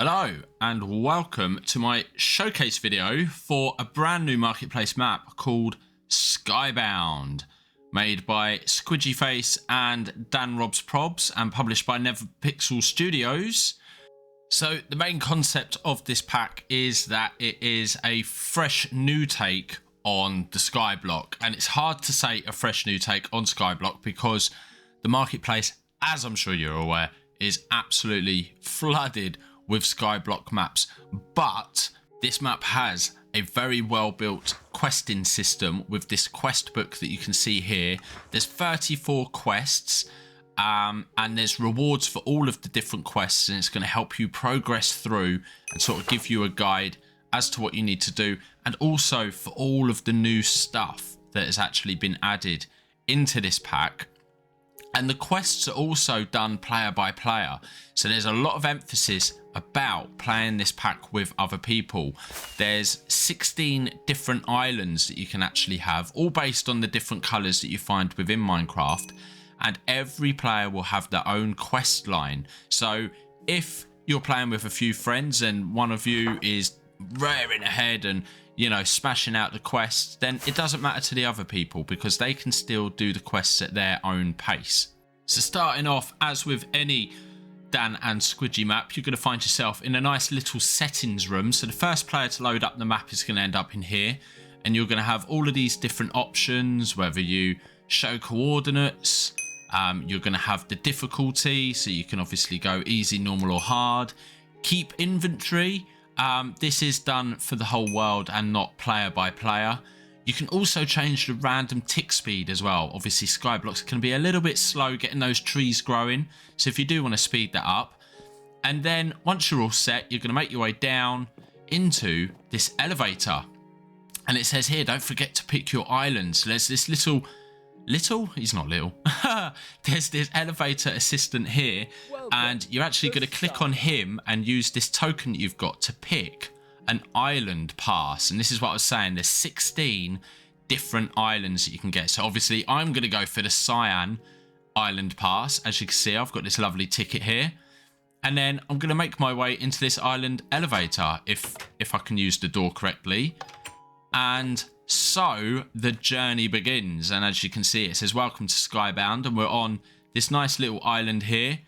Hello and welcome to my showcase video for a brand new marketplace map called Skybound, made by Squidgyface and Dan Robs Probs and published by NetherPixel Studios. So the main concept of this pack is that it is a fresh new take on the Skyblock, and it's hard to say a fresh new take on Skyblock because the marketplace, as I'm sure you're aware, is absolutely flooded with Skyblock maps. But this map has a very well built questing system with this quest book that you can see here. There's 34 quests and there's rewards for all of the different quests, and it's going to help you progress through and sort of give you a guide as to what you need to do, and also for all of the new stuff that has actually been added into this pack. And the quests are also done player by player, so there's a lot of emphasis about playing this pack with other people. There's 16 different islands that you can actually have, all based on the different colours that you find within Minecraft, and every player will have their own quest line. So if you're playing with a few friends and one of you is raring ahead and, you know, smashing out the quests, then it doesn't matter to the other people because they can still do the quests at their own pace. So starting off, as with any Dan and Squidgy map, you're going to find yourself in a nice little settings room. So the first player to load up the map is going to end up in here, and you're going to have all of these different options, whether you show coordinates, you're going to have the difficulty, so you can obviously go easy, normal or hard. Keep inventory. This is done for the whole world and not player by player. You can also change the random tick speed as well. Obviously Skyblocks can be a little bit slow getting those trees growing, so if you do want to speed that up. And then once you're all set, you're going to make your way down into this elevator, and it says here, don't forget to pick your island. So there's this little, he's not little, there's this elevator assistant here, and you're actually going to click on him and use this token that you've got to pick an island pass. And this is what I was saying, there's 16 different islands that you can get. So obviously I'm going to go for the cyan island pass. As you can see, I've got this lovely ticket here, and then I'm going to make my way into this island elevator if I can use the door correctly. And so the journey begins, and as you can see, it says welcome to Skybound, and we're on this nice little island here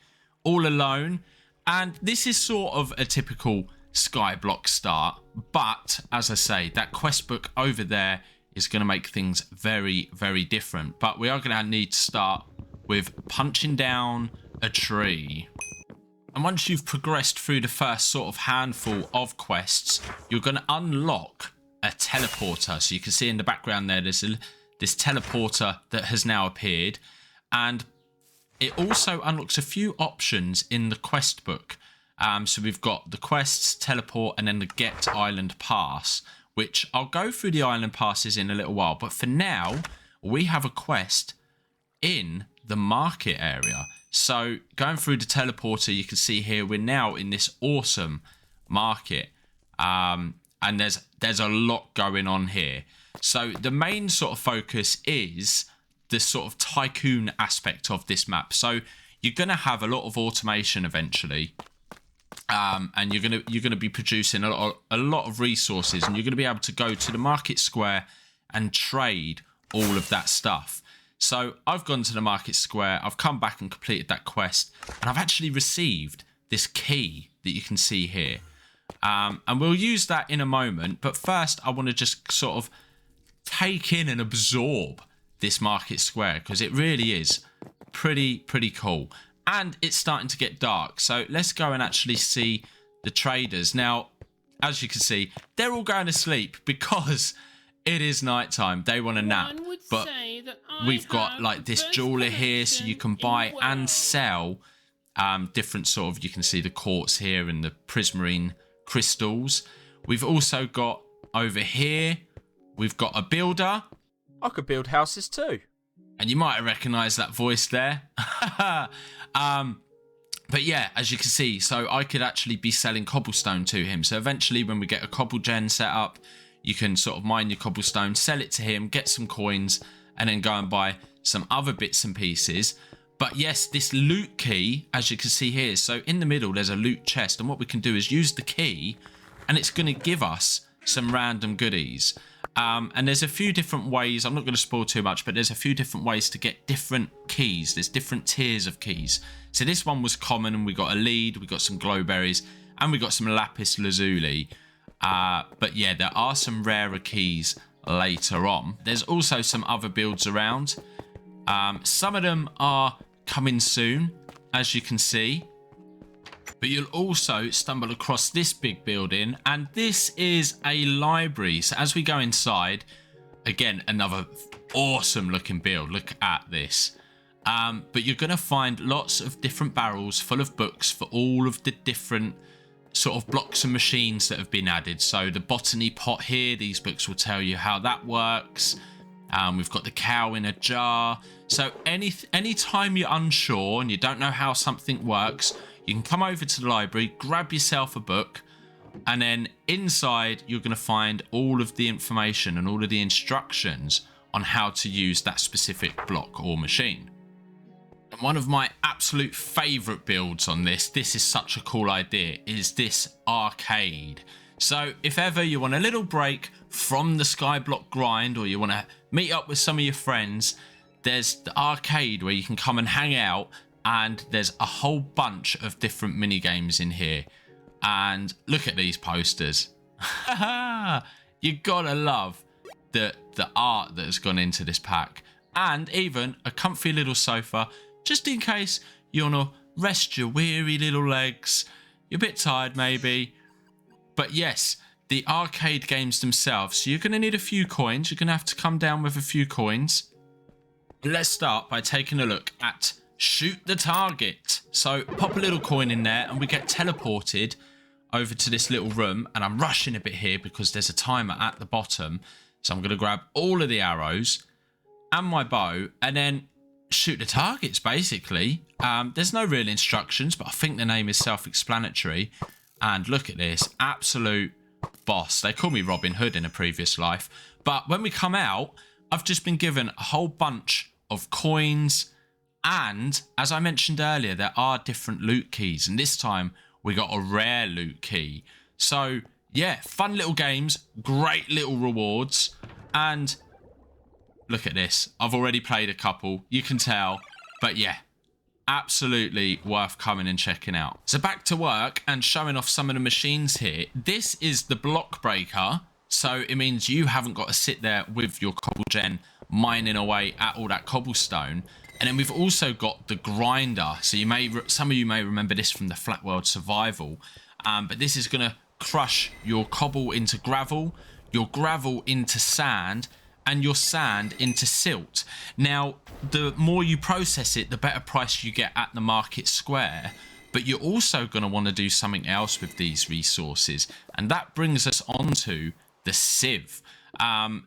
all alone. And this is sort of a typical Skyblock start, but as I say, that quest book over there is going to make things very, very different. But we are going to need to start with punching down a tree. And once you've progressed through the first sort of handful of quests, you're going to unlock a teleporter. So you can see in the background there, there's this teleporter that has now appeared, and it also unlocks a few options in the quest book. So we've got the quests, teleport, and then the get island pass, which I'll go through the island passes in a little while. But for now, we have a quest in the market area. So going through the teleporter, you can see here we're now in this awesome market, and there's a lot going on here. So the main sort of focus is the sort of tycoon aspect of this map. So you're going to have a lot of automation eventually, and you're gonna be producing a lot of resources, and you're going to be able to go to the market square and trade all of that stuff. So I've gone to the market square, I've come back and completed that quest, and I've actually received this key that you can see here. And we'll use that in a moment, but first I want to just sort of take in and absorb this market square, because it really is pretty cool. And it's starting to get dark, so let's go and actually see the traders. Now, as you can see, they're all going to sleep because it is nighttime. They want a nap, but we've got like this jeweler here, so you can buy and sell different sort of, you can see the quartz here and the prismarine crystals. We've also got over here, we've got a builder. I could build houses too. And you might have recognised that voice there. But yeah, as you can see, so I could actually be selling cobblestone to him. So eventually when we get a cobble gen set up, you can sort of mine your cobblestone, sell it to him, get some coins, and then go and buy some other bits and pieces. But yes, this loot key, as you can see here, so in the middle there's a loot chest, and what we can do is use the key and it's going to give us some random goodies. And there's a few different ways, I'm not going to spoil too much, but there's a few different ways to get different keys. There's different tiers of keys. So this one was common, and we got a lead, we got some glowberries, and we got some lapis lazuli. But yeah, there are some rarer keys later on. There's also some other builds around. Some of them are coming soon, as you can see. But you'll also stumble across this big building, and this is a library. So as we go inside, again, another awesome looking build. Look at this. But you're going to find lots of different barrels full of books for all of the different sort of blocks and machines that have been added. So the botany pot here, these books will tell you how that works. We've got the cow in a jar. So any time you're unsure and you don't know how something works, you can come over to the library, grab yourself a book, and then inside you're going to find all of the information and all of the instructions on how to use that specific block or machine. And one of my absolute favourite builds on this is such a cool idea, is this arcade. So if ever you want a little break from the skyblock grind, or you want to meet up with some of your friends, there's the arcade where you can come and hang out, and there's a whole bunch of different mini games in here. And look at these posters. You gotta love the art that has gone into this pack, and even a comfy little sofa, just in case you want to rest your weary little legs. You're a bit tired maybe. But yes, the arcade games themselves, so you're going to need a few coins. You're going to have to come down with a few coins. Let's start by taking a look at Shoot the Target. So pop a little coin in there and we get teleported over to this little room. And I'm rushing a bit here because there's a timer at the bottom. So I'm going to grab all of the arrows and my bow and then shoot the targets, basically. There's no real instructions, but I think the name is self-explanatory. And look at this, absolute boss. They call me Robin Hood in a previous life. But when we come out, I've just been given a whole bunch of coins. And as I mentioned earlier, there are different loot keys. And this time we got a rare loot key. So yeah, fun little games, great little rewards. And look at this. I've already played a couple, you can tell. But yeah, absolutely worth coming and checking out. So back to work and showing off some of the machines here. This is the block breaker. So it means you haven't got to sit there with your cobble gen mining away at all that cobblestone. And then we've also got the grinder. So some of you may remember this from the Flat World Survival. But this is going to crush your cobble into gravel, your gravel into sand, and your sand into silt. Now, the more you process it, the better price you get at the market square. But you're also going to want to do something else with these resources. And that brings us on to the sieve.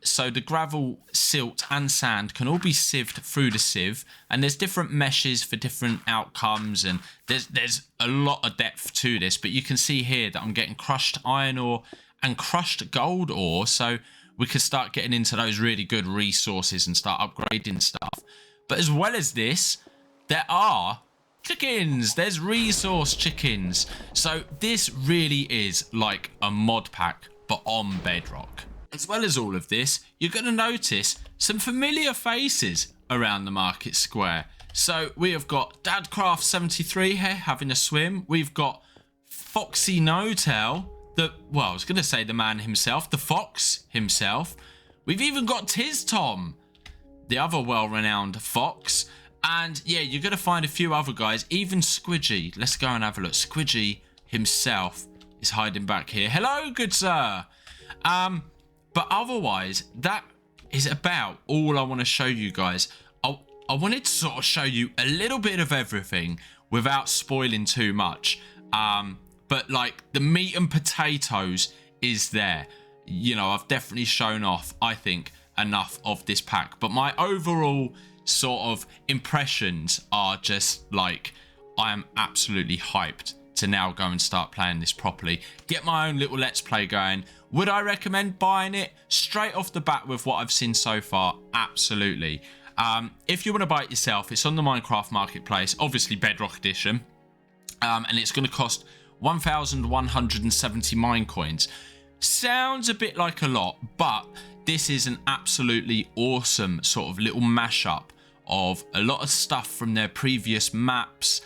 So the gravel, silt and sand can all be sieved through the sieve, and there's different meshes for different outcomes, and there's a lot of depth to this. But you can see here that I'm getting crushed iron ore and crushed gold ore, so we can start getting into those really good resources and start upgrading stuff. But as well as this, there are chickens. There's resource chickens. So this really is like a mod pack, but on Bedrock. As well as all of this, you're going to notice some familiar faces around the market square. So we have got Dadcraft73 here having a swim. We've got Foxy No-Tail, I was going to say the man himself, the fox himself. We've even got Tiz Tom, the other well-renowned fox. And yeah, you're going to find a few other guys, even Squidgy. Let's go and have a look. Squidgy himself is hiding back here. Hello, good sir. But otherwise, that is about all I want to show you guys. I wanted to sort of show you a little bit of everything without spoiling too much. But like the meat and potatoes is there. You know, I've definitely shown off, I think, enough of this pack. But my overall sort of impressions are just like, I am absolutely hyped to now go and start playing this properly. Get my own little Let's Play going. Would I recommend buying it straight off the bat with what I've seen so far? Absolutely. If you want to buy it yourself, it's on the Minecraft Marketplace, obviously Bedrock Edition, and it's going to cost 1,170 mine coins. Sounds a bit like a lot, but this is an absolutely awesome sort of little mashup of a lot of stuff from their previous maps,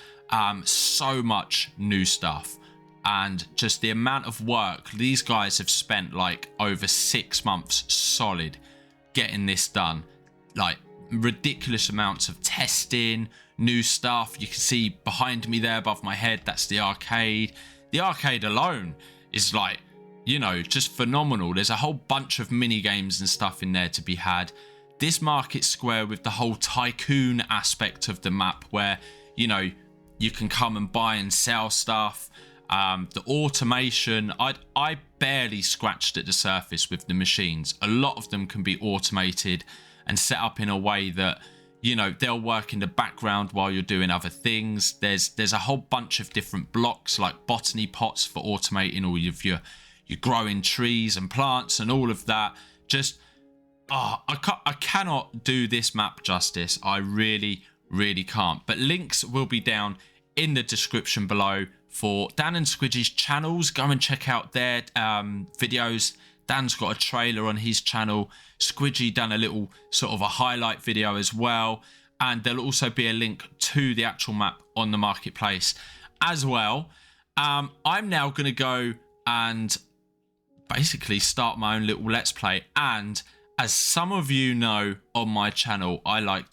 so much new stuff, and just the amount of work these guys have spent, like over 6 months solid getting this done. Like ridiculous amounts of testing, new stuff. You can see behind me there above my head, that's the arcade. The arcade alone is like, you know, just phenomenal. There's a whole bunch of mini games and stuff in there to be had. This market square with the whole tycoon aspect of the map, where, you know, you can come and buy and sell stuff. The automation, I barely scratched at the surface with the machines. A lot of them can be automated and set up in a way that, you know, they'll work in the background while you're doing other things. There's a whole bunch of different blocks, like botany pots for automating all of your growing trees and plants and all of that. Just, I cannot do this map justice. I really can't. But links will be down in the description below for Dan and Squidgy's channels. Go and check out their videos. Dan's got a trailer on his channel. Squidgy done a little sort of a highlight video as well. And there'll also be a link to the actual map on the marketplace as well. I'm now going to go and basically start my own little let's play. And as some of you know on my channel, I like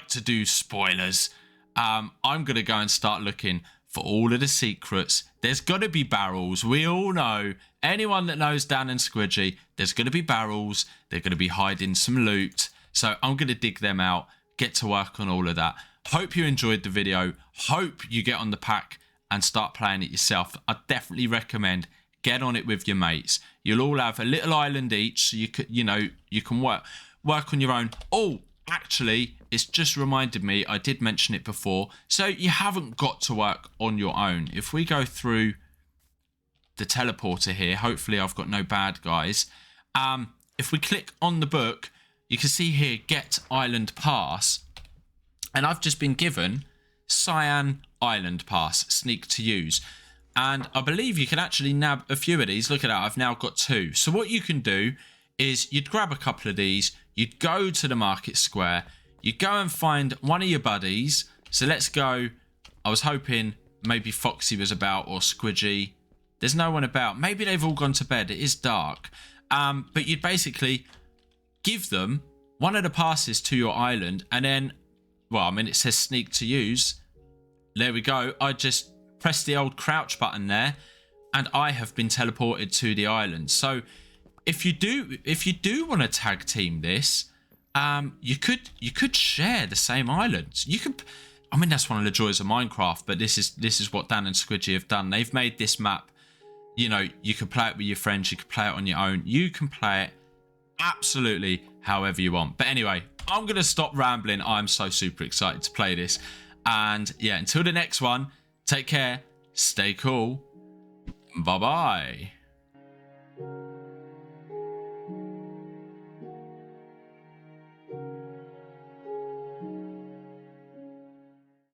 to do spoilers. I'm going to go and start looking for all of the secrets. There's got to be barrels. We all know, anyone that knows Dan and Squidgy, there's going to be barrels. They're going to be hiding some loot. So I'm going to dig them out, get to work on all of that. Hope you enjoyed the video. Hope you get on the pack and start playing it yourself. I definitely recommend get on it with your mates. You'll all have a little island each, so you could, you know, you can work on your own. Oh, actually, it's just reminded me, I did mention it before, so you haven't got to work on your own. If we go through the teleporter here, hopefully I've got no bad guys. If we click on the book, you can see here, get island pass, and I've just been given Cyan Island Pass, sneak to use. And I believe you can actually nab a few of these. Look at that, I've now got 2. So what you can do is you'd grab a couple of these, you'd go to the market square, you'd go and find one of your buddies. So let's go, I was hoping maybe Foxy was about, or Squidgy. There's no one about. Maybe they've all gone to bed, it is dark. But you'd basically give them one of the passes to your island, and then, well, I mean, it says sneak to use. There we go. I just press the old crouch button there, and I have been teleported to the island. So if you do want to tag team this, you could share the same islands. You could, I mean, that's one of the joys of Minecraft, but this is what Dan and Squidgy have done. They've made this map, you know, you can play it with your friends, you can play it on your own, you can play it absolutely however you want. But anyway, I'm gonna stop rambling. I'm so super excited to play this, and yeah, until the next one, take care, stay cool, bye bye.